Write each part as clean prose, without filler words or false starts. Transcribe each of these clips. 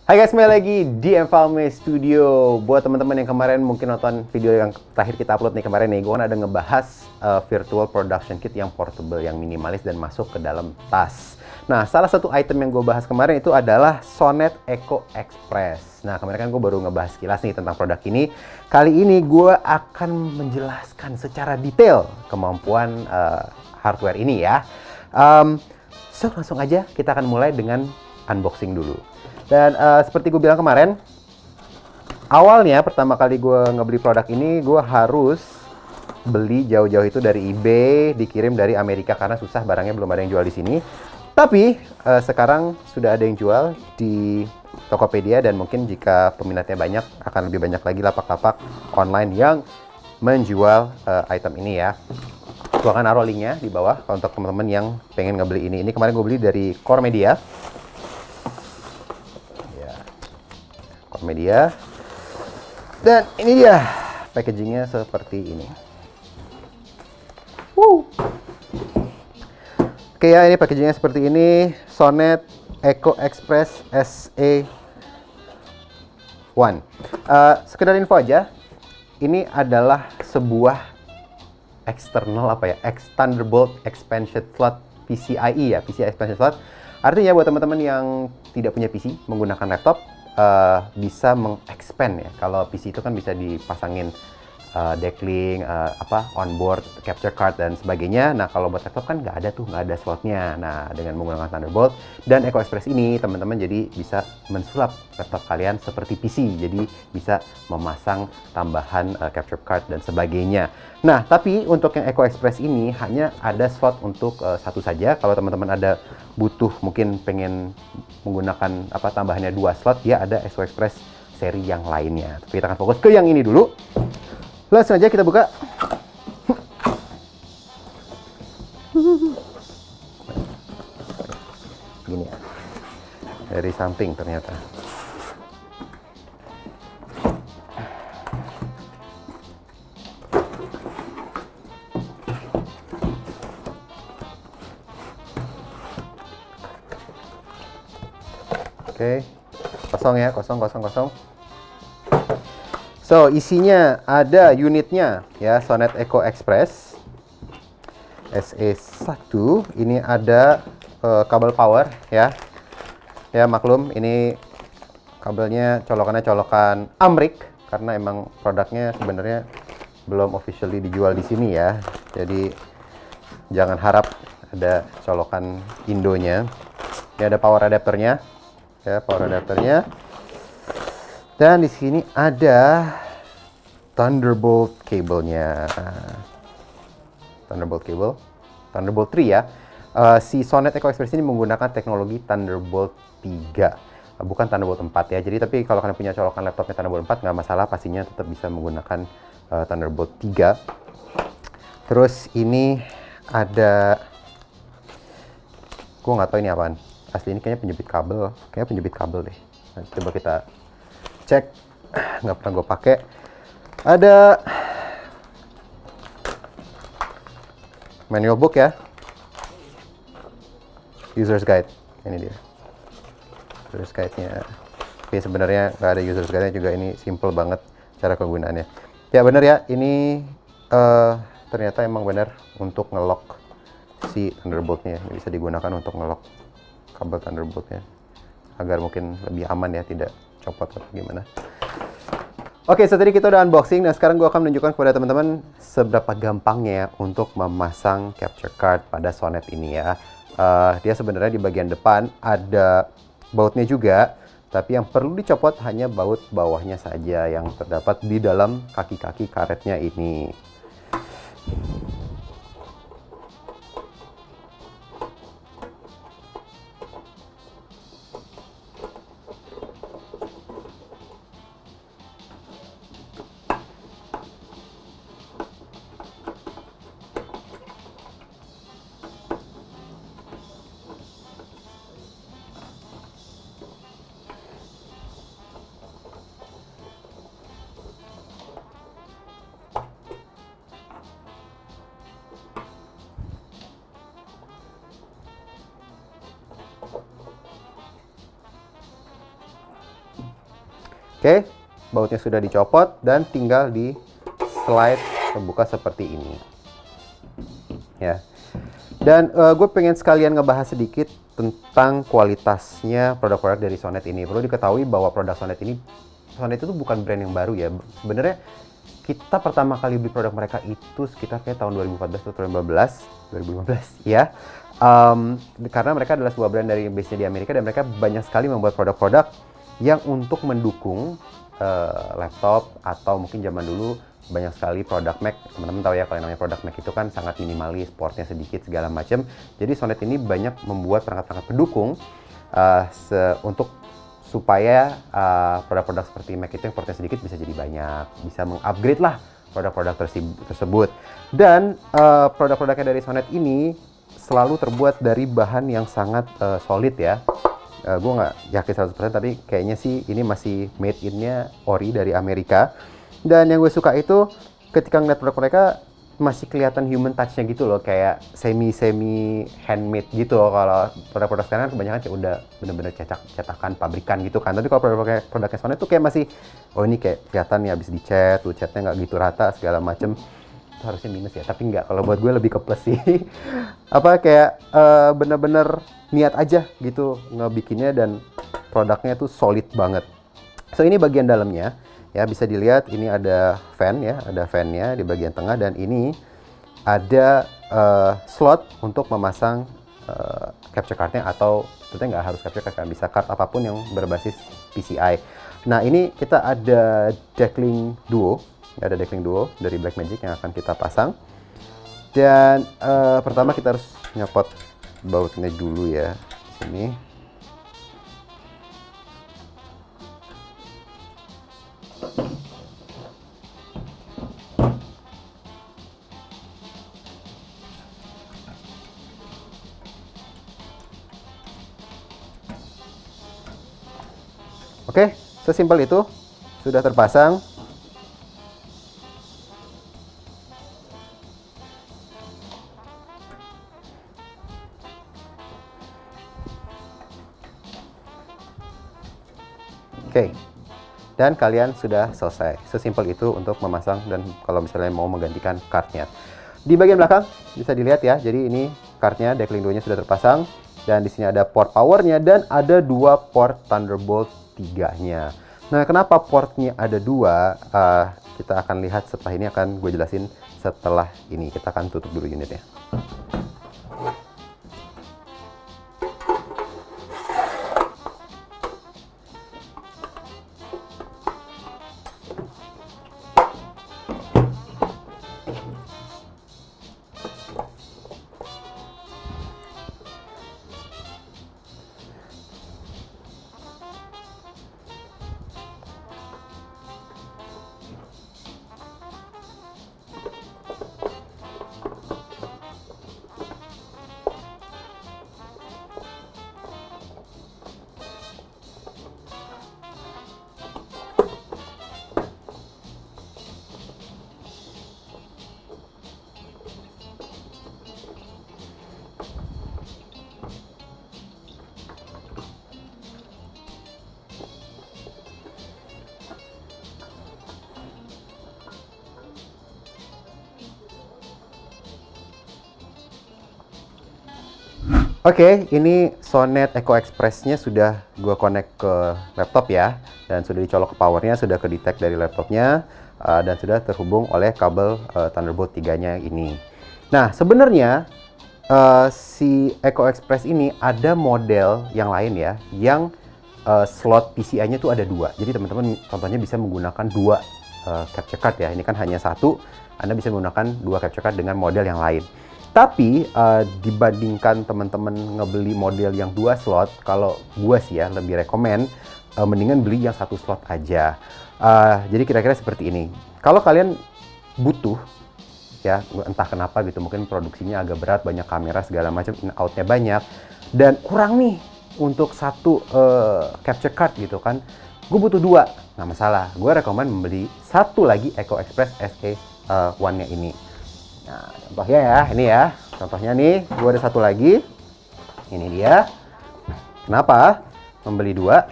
Hai guys, kembali lagi di Envalme Studio. Buat teman-teman yang kemarin mungkin nonton video yang terakhir kita upload nih kemarin nih, gue kan ada ngebahas virtual production kit yang portable, yang minimalis dan masuk ke dalam tas. Nah, salah satu item yang gue bahas kemarin itu adalah Sonet Eco Express. Nah, kemarin kan gue baru ngebahas kilas nih tentang produk ini. Kali ini gue akan menjelaskan secara detail kemampuan hardware ini ya. So, langsung aja kita akan mulai dengan unboxing dulu. Dan seperti gue bilang kemarin, awalnya pertama kali gue ngebeli produk ini, gue harus beli jauh-jauh itu dari eBay, dikirim dari Amerika karena susah, barangnya belum ada yang jual di sini. Tapi sekarang sudah ada yang jual di Tokopedia, dan mungkin jika peminatnya banyak, akan lebih banyak lagi lapak-lapak online yang menjual item ini ya. Gue akan naruh linknya di bawah untuk teman-teman yang pengen ngebeli ini. Ini kemarin gue beli dari Core Media. Media, dan ini dia packagingnya seperti ini. Oke ya, ini packagingnya seperti ini. Sonet Eco Express SE1. Sekedar info aja, ini adalah sebuah external Thunderbolt expansion slot PCIe ya, PCI expansion slot. Artinya buat teman-teman yang tidak punya PC menggunakan laptop, bisa mengexpand ya. Kalau PC itu kan bisa dipasangin decklink, onboard capture card dan sebagainya. Nah, kalau buat laptop kan nggak ada slotnya. Nah, dengan menggunakan Thunderbolt dan Eco Express ini, teman-teman jadi bisa mensulap laptop kalian seperti PC. Jadi bisa memasang tambahan capture card dan sebagainya. Nah, tapi untuk yang Eco Express ini hanya ada slot untuk satu saja. Kalau teman-teman ada butuh mungkin pengen menggunakan tambahannya 2 slot, dia ada Eco Express seri yang lainnya. Tapi kita akan fokus ke yang ini dulu. Langsung aja kita buka. Gini ya, dari samping ternyata. Oke, kosong ya, kosong. So, isinya ada unitnya ya, Sonet Eco Express SE1. Ini ada kabel power ya. Ya, maklum ini kabelnya colokan Amrik karena emang produknya sebenarnya belum officially dijual di sini ya. Jadi jangan harap ada colokan Indonya. Ini ada power adapternya. Ya, power adapternya. Dan di sini ada Thunderbolt cable-nya. Thunderbolt 3 ya. Si Sonet Eco Express ini menggunakan teknologi Thunderbolt 3. Bukan Thunderbolt 4 ya. Jadi tapi kalau kalian punya colokan laptopnya Thunderbolt 4 nggak masalah, pastinya tetap bisa menggunakan Thunderbolt 3. Terus ini ada, gue nggak tahu ini apaan. Asli ini kayaknya penjepit kabel deh. Nah, coba kita cek, nggak pernah gue pakai. Ada manual book ya, user's guide. Ini dia user's guide-nya. Tapi sebenarnya nggak ada user's guide-nya juga, ini simple banget cara kegunaannya. Ya bener ya, ini ternyata emang benar untuk ngelock si Thunderbolt-nya. Ini bisa digunakan untuk ngelock kabel Thunderbolt-nya agar mungkin lebih aman ya, tidak copot atau gimana. Oke, so tadi kita udah unboxing. Nah, sekarang gue akan menunjukkan kepada teman-teman seberapa gampangnya untuk memasang capture card pada Sonet ini ya. Dia sebenarnya di bagian depan ada bautnya juga, tapi yang perlu dicopot hanya baut bawahnya saja yang terdapat di dalam kaki-kaki karetnya ini. Oke, bautnya sudah dicopot dan tinggal di slide terbuka seperti ini. Ya. Dan gue pengen sekalian ngebahas sedikit tentang kualitasnya produk-produk dari Sonet ini. Perlu diketahui bahwa produk Sonet itu bukan brand yang baru ya. Sebenarnya kita pertama kali beli produk mereka itu sekitar kayak tahun 2014 atau 2015 ya. Karena mereka adalah sebuah brand dari base-nya di Amerika dan mereka banyak sekali membuat produk-produk yang untuk mendukung laptop atau mungkin zaman dulu banyak sekali produk Mac. Teman-teman tahu ya kalau yang namanya produk Mac itu kan sangat minimalis, portnya sedikit segala macam. Jadi Sonet ini banyak membuat perangkat-perangkat pendukung untuk supaya produk-produk seperti Mac itu yang portnya sedikit bisa jadi banyak, bisa mengupgrade lah produk-produk tersebut. Dan produk-produknya dari Sonet ini selalu terbuat dari bahan yang sangat solid ya. Gue nggak yakin 100% tapi kayaknya sih ini masih made in-nya ori dari Amerika. Dan yang gue suka itu ketika ngeliat produk mereka masih kelihatan human touch-nya gitu loh, kayak semi handmade gitu loh. Kalau produk-produk sekarang kebanyakan kayak udah bener-bener cetakan pabrikan gitu kan. Tapi kalau produknya Sonet tuh kayak masih, oh ini kayak kelihatan ya habis dicat, tuh catnya nggak gitu rata segala macem. Itu harusnya minus ya, tapi nggak. Kalau buat gue lebih ke plus sih. Kayak bener-bener niat aja gitu ngebikinnya dan produknya tuh solid banget. So ini bagian dalamnya. Ya, bisa dilihat ini ada fan ya, ada fan-nya di bagian tengah dan ini ada slot untuk memasang capture card-nya atau tentunya nggak harus capture card, kan bisa card apapun yang berbasis PCI. Nah, ini kita ada Decklink Duo, ada Decklink Duo dari Blackmagic yang akan kita pasang. Dan pertama kita harus nyopot bautnya dulu ya, sini. Oke, sesimpel itu, sudah terpasang. Oke, dan kalian sudah selesai. Sesimpel itu untuk memasang dan kalau misalnya mau menggantikan cardnya. Di bagian belakang bisa dilihat ya, jadi ini cardnya, Decklink Duo-nya sudah terpasang. Dan di sini ada port powernya dan ada dua port Thunderbolt 3-nya. Nah, kenapa portnya ada dua? Kita akan lihat setelah ini, akan gue jelasin setelah ini. Kita akan tutup dulu unitnya. Oke, ini Sonet Echo Express-nya sudah gue connect ke laptop ya, dan sudah dicolok ke powernya, sudah ke detect dari laptopnya, dan sudah terhubung oleh kabel Thunderbolt 3-nya ini. Nah, sebenarnya si Echo Express ini ada model yang lain ya, yang slot PCI-nya tuh ada dua. Jadi teman-teman contohnya bisa menggunakan dua capture card ya. Ini kan hanya satu, Anda bisa menggunakan dua capture card dengan model yang lain. Tapi dibandingkan teman-teman ngebeli model yang dua slot, kalau gue sih ya lebih rekomen mendingan beli yang satu slot aja. Jadi kira-kira seperti ini. Kalau kalian butuh ya, entah kenapa gitu, mungkin produksinya agak berat, banyak kamera segala macam, in-outnya banyak, dan kurang nih untuk satu capture card gitu kan, gue butuh dua, nggak masalah. Gue rekomen membeli satu lagi Echo Express SE1-nya ini. Nah, contohnya ya, ini ya. Contohnya nih, gue ada satu lagi. Ini dia. Kenapa membeli dua?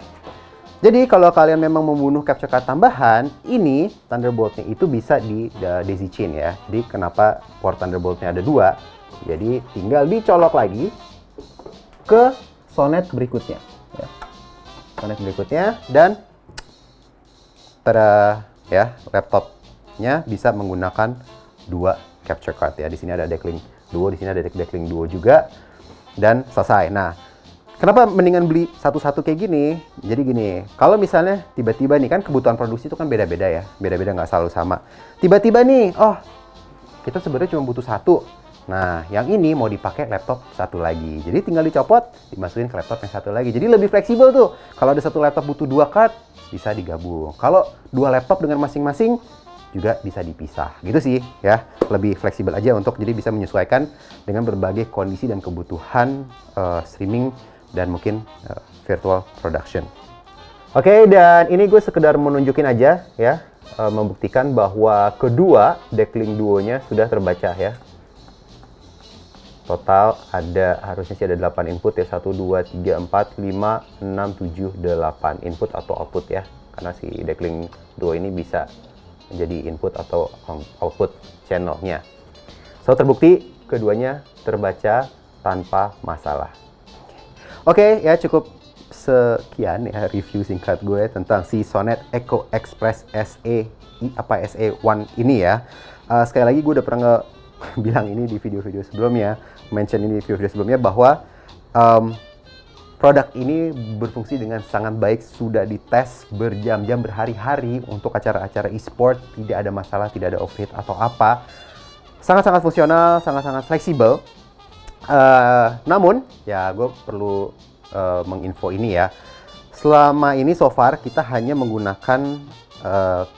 Jadi kalau kalian memang membunuh capture card tambahan, ini Thunderbolt-nya itu bisa di daisy chain ya. Jadi kenapa port Thunderbolt-nya ada 2? Jadi tinggal dicolok lagi ke sonet berikutnya. Ya. Sonet berikutnya dan tada ya, laptopnya bisa menggunakan 2 capture card ya. Di sini ada Decklink Duo, di sini ada Decklink Duo juga dan selesai. Nah, kenapa mendingan beli satu-satu kayak gini? Jadi gini, kalau misalnya tiba-tiba nih kan kebutuhan produksi itu kan beda-beda ya, beda-beda nggak selalu sama. Tiba-tiba nih, oh kita sebenarnya cuma butuh 1. Nah, yang ini mau dipakai laptop 1 lagi. Jadi tinggal dicopot, dimasukin ke laptop yang 1 lagi. Jadi lebih fleksibel tuh. Kalau ada 1 laptop butuh 2 card, bisa digabung. Kalau 2 laptop dengan masing-masing, juga bisa dipisah. Gitu sih ya. Lebih fleksibel aja untuk jadi bisa menyesuaikan dengan berbagai kondisi dan kebutuhan streaming dan mungkin virtual production. Oke, dan ini gue sekedar menunjukin aja ya, membuktikan bahwa kedua Decklink Duo-nya sudah terbaca ya. Total harusnya sih ada 8 input ya, 1, 2, 3, 4, 5, 6, 7, 8 input atau output ya. Karena si Decklink Duo ini bisa menjadi input atau output channelnya. So, terbukti keduanya terbaca tanpa masalah. Oke, ya cukup sekian ya review singkat gue tentang si Sonet Echo Express SE1 ini ya. Sekali lagi gue udah pernah bilang ini di video-video sebelumnya, mention ini di video-video sebelumnya bahwa produk ini berfungsi dengan sangat baik, sudah dites berjam-jam, berhari-hari untuk acara-acara e-sport, tidak ada masalah, tidak ada overheat atau apa. Sangat-sangat fungsional, sangat-sangat fleksibel. Namun, ya gue perlu menginfo ini ya. Selama ini so far kita hanya menggunakan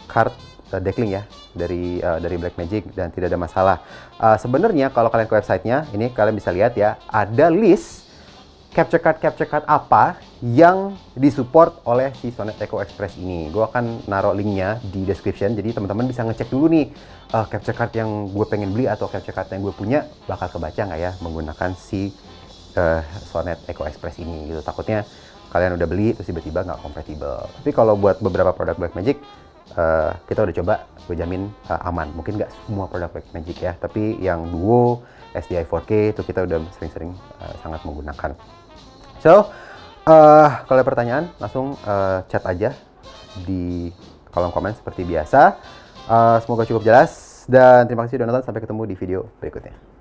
card Decklink ya dari Blackmagic dan tidak ada masalah. Sebenarnya kalau kalian ke websitenya, ini kalian bisa lihat ya, ada list capture card apa yang disupport oleh si Sonet Echo Express ini. Gue akan naruh linknya di description, jadi teman-teman bisa ngecek dulu nih capture card yang gue pengen beli atau capture card yang gue punya bakal kebaca nggak ya menggunakan si Sonet Echo Express ini gitu. Takutnya kalian udah beli terus tiba-tiba nggak kompatibel. Tapi kalau buat beberapa produk Blackmagic kita udah coba, gue jamin aman. Mungkin nggak semua produk Blackmagic ya, tapi yang Duo, SDI 4K itu kita udah sering-sering sangat menggunakan. So, kalau ada pertanyaan langsung chat aja di kolom komen seperti biasa. Semoga cukup jelas dan terima kasih sudah nonton. Sampai ketemu di video berikutnya.